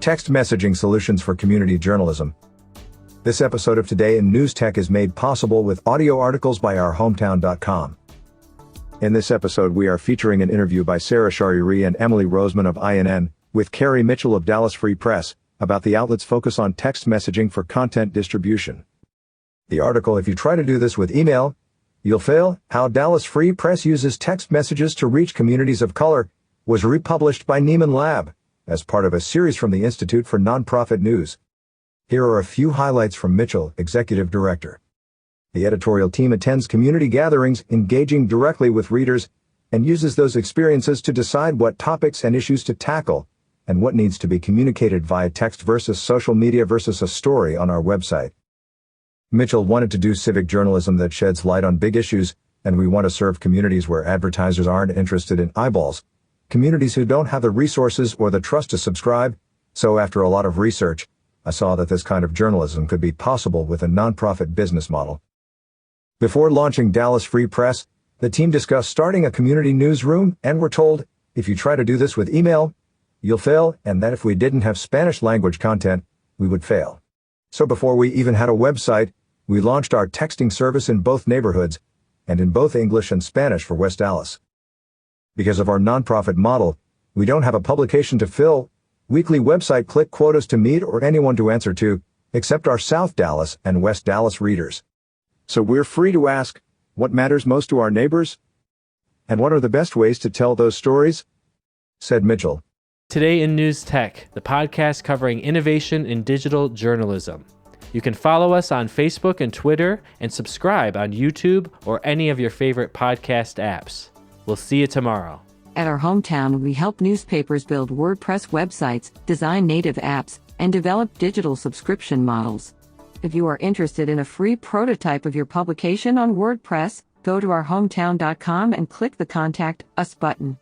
Text Messaging Solutions for Community Journalism. This episode of Today in News Tech is made possible with audio articles by ourhometown.com. In this episode we are featuring an interview by Sara Shahriari and Emily Roseman of INN, with Keri Mitchell of Dallas Free Press, about the outlet's focus on text messaging for content distribution. The article, "If you try to do this with email, you'll fail: How Dallas Free Press Uses Text Messages to Reach Communities of Color," was republished by Nieman Lab, as part of a series from the Institute for Nonprofit News. Here are a few highlights from Mitchell, Executive Director. The editorial team attends community gatherings, engaging directly with readers, and uses those experiences to decide what topics and issues to tackle, and what needs to be communicated via text versus social media versus a story on our website. Mitchell wanted to do civic journalism that sheds light on big issues, and we want to serve communities where advertisers aren't interested in eyeballs, communities who don't have the resources or the trust to subscribe. So after a lot of research, I saw that this kind of journalism could be possible with a nonprofit business model. Before launching Dallas Free Press, the team discussed starting a community newsroom and were told, "If you try to do this with email, you'll fail," and that if we didn't have Spanish language content, we would fail. So before we even had a website, we launched our texting service in both neighborhoods, and in both English and Spanish for West Dallas. Because of our nonprofit model, we don't have a publication to fill, weekly website click quotas to meet, or anyone to answer to, except our South Dallas and West Dallas readers. So we're free to ask, what matters most to our neighbors? And what are the best ways to tell those stories? Said Mitchell. Today in News Tech, the podcast covering innovation in digital journalism. You can follow us on Facebook and Twitter, and subscribe on YouTube or any of your favorite podcast apps. We'll see you tomorrow. At our hometown, we help newspapers build WordPress websites, design native apps, and develop digital subscription models. If you are interested in a free prototype of your publication on WordPress, go to ourhometown.com and click the Contact Us button.